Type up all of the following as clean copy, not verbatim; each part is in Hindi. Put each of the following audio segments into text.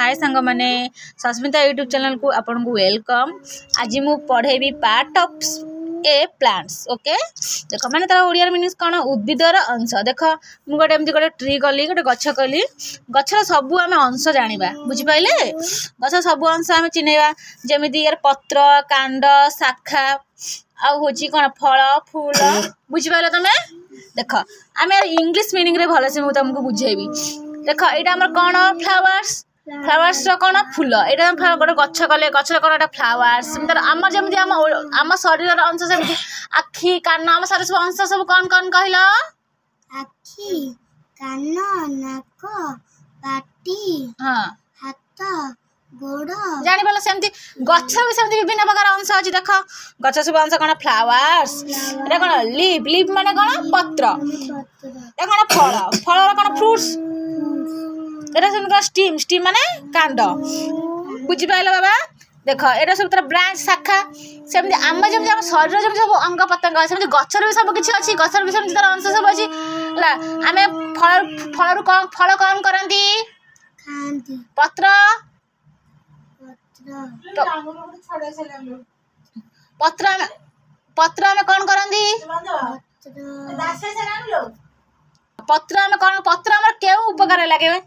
हाय सांग माने सस्मिता यूट्यूब चैनल को आपन को वेलकम। आज मु पढ़ेबी part of a plants. Okay देख माने तार ओडिया मीनिंग्स कौन उद्भिदर अंश। देख मु गोटे एमती गोटे ट्री कली गोटे गछ कली गछर सबू आम अंश जानिबा बुझी पाइले। गछ सबू अंश आम चिन्हैबा जेमिति यार पत्र कांड शाखा आ होची कौन फल फूल बुझी पाइले तमे। देख आम यार इंग्लिश मीनिंग रे भल से मु तुमको बुझेबी। देख एटा हमर कौन फ्लावर्स फ्लावर्स कौन फूल यहाँ गोटे गछ कले गचर कौन फ्लावर्स आम जमी आम शरीर अंश सेमती आखि कान आम शरीर सब अंश सब कौन कौन कहल आखि कान नाक पाटी हाँ हाथ गोड़ जानी पाल सेमती गछ भी सेमती विभिन्न प्रकार अंश अच्छी। देख गछ सब अंश कौन फ्लावर्स एटा कौन लीफ लीफ माने कौन पत्र एटा कौन फल फल कौन फ्रूट्स एटा सब स्टीम स्टीम माने कांड बुझी पाइल बाबा। देख एटा सब तर ब्रांच शाखा सेमती आम जमी आम शरीर जमी सब अंग पतंग सेमती गछर भी सब किछि अछि गछर भी सेमती तर अंश सब अछि ला आमे फल फल फल कौन करंती खांती पत्र पत्र पत्र आमे कौन करंती पत्र आमे कौन पत्र हमर केउ उपकार लागे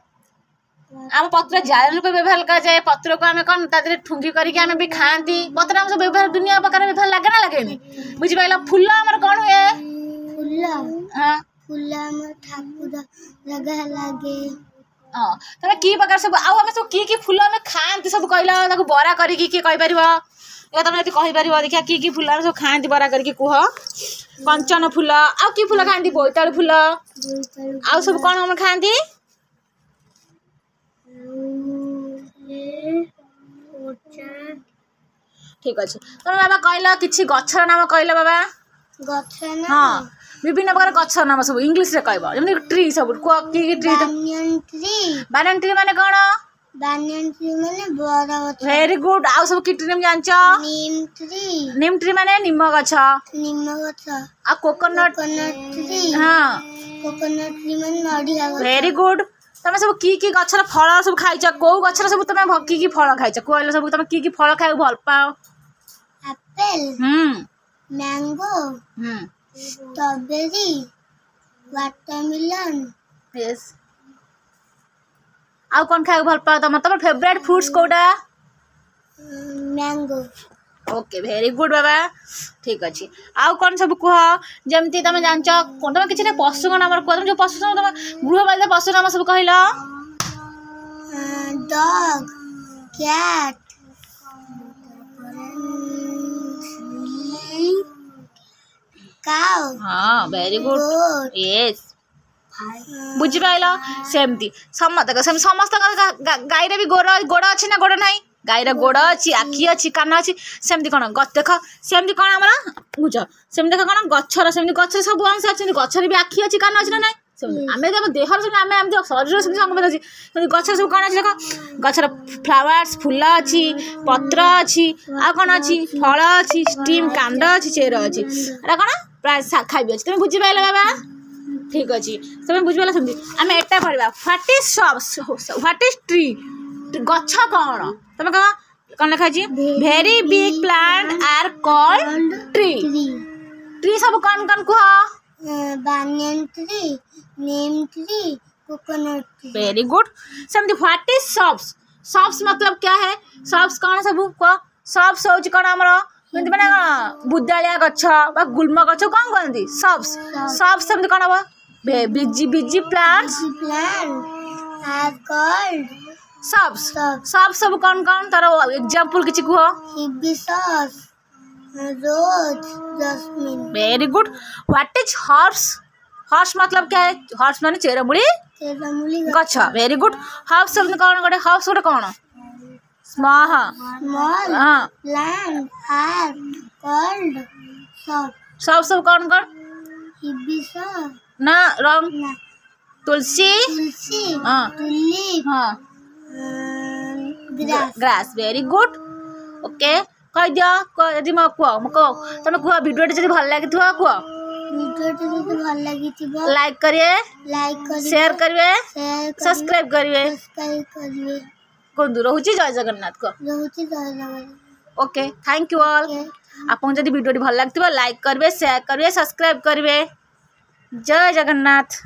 आम पत्र जाल रूप व्यवहार कर जाए पत्र को आम कौन तादे ठुंगी करके आम भी खाती पत्र आम सब व्यवहार दुनिया प्रकार व्यवहार लगे ना लगे बुझी पाइल। फूल आमर कौन हुए फूल हाँ फूल हमर ठाकुर लगा लागे हाँ तमे की प्रकार सब आउ आम सब की फूल आम खाती सब कहला ताको बरा करके किए कहि परिबो या तमे यदि कहि परिबो देखिया की फूल आम सब खाती बरा करके कुह कंचन फूल आउ की फूल खाती बोईताल फूल आउ सब कौन हम खाती ठीक अच्छे तुम बाबा कहल कि गचर नाम कहल बाबा गछ ना हाँ विभिन्न प्रकार गचर नाम सब इंग्लिश रे कहब जमी ट्री सब की ट्री बानियन ट्री माने कौन बानियन ट्री माने बड़ा गछ वेरी गुड आउ सब की ट्री नाम जानछ नीम ट्री माने निम गछ आ कोकोनट ट्री हाँ कोकोनट ट्री माने नडिया गछ वेरी गुड तमे सब की गछर फल सब खाइछ को गछर सब तमे की फल खाइछ कहल सब तमे की फल खाइ भल पाओ Apple mango strawberry watermelon yes आउ कौन खाइ भल पाओ तम फेवरेट फ्रूट्स कोडा मैंगो ओके वेरी गुड बाबा ठीक अच्छे आउ कौन सब कह जमती तुम जान तुम कि पशु नाम कह तुम जो पशु तुम गृहपालित पशु नाम सब कहल डॉग कैट काउ हाँ वेरी गुड यस बुझी पाइल सेमती समस्त गाईर भी गोड़ गोड़ अच्छी ना गोड़ ना गाईर गोड़ अच्छी आखि अच्छी कान अच्छी सेमती कौन देख सेमती कौन आम बुझ सेमती देख कौन गचर सेमती गचर सब अंश अच्छे गचर भी आखि अच्छी कान अच्छी ना ना आम देहर सब आम शरीर से अंग अच्छी गचर सब कौन अच्छी देख गचर फ्लावर्स फूल अच्छी पत्र अच्छी आ कौन अच्छी फल अच्छी स्टीम कांड अच्छी चेर अच्छी एटा कौन प्राय शाखा भी अच्छी तुम बुझी पाइल बाबा ठीक अच्छे तुम बुझी पाइल सेमती आम एटा पढ़ा what is shrubs what is tree गछ कौन तुम कह कौन लिखा very big plant are called tree tree सब कौन कौन कह banyan tree neem tree coconut tree very good सेमती व्हाट इज सब्स सब्स मतलब क्या है सब्स कौन सब कह सब्स हो कौन आमर माने बुदालिया गछ बा गुल्म गछ कौन कहती सब्स सब्स सेमती कौन हम bushy bushy plants are called shrubs shrubs सब कौन कौन तार एग्जांपल किछि कह hibiscus rose jasmine very good what is herbs herbs मतलब क्या है हर्ब्स माने चेरमुली गछ वेरी गुड हर्ब्स सब कौन गोटे हर्ब्स गोटे कौन स्मॉल हां प्लांट आर कॉल्ड सब सब कौन कौन हिबिस्कस ना रंग तुलसी हां टुलिप हां grass grass very good okay कह दिया यदि मैं कह तुम कह वीडियो जब भल लगी कह वीडियो भल लगी लाइक करिए शेयर करिए सब्सक्राइब करिए। कहतु रोचे जय जगन्नाथ को रहुची जय okay thank you all Jagannath आपन जदि वीडियो भल लगथिबा लाइक करबे शेयर करबे सब्सक्राइब करबे जय जगन्नाथ।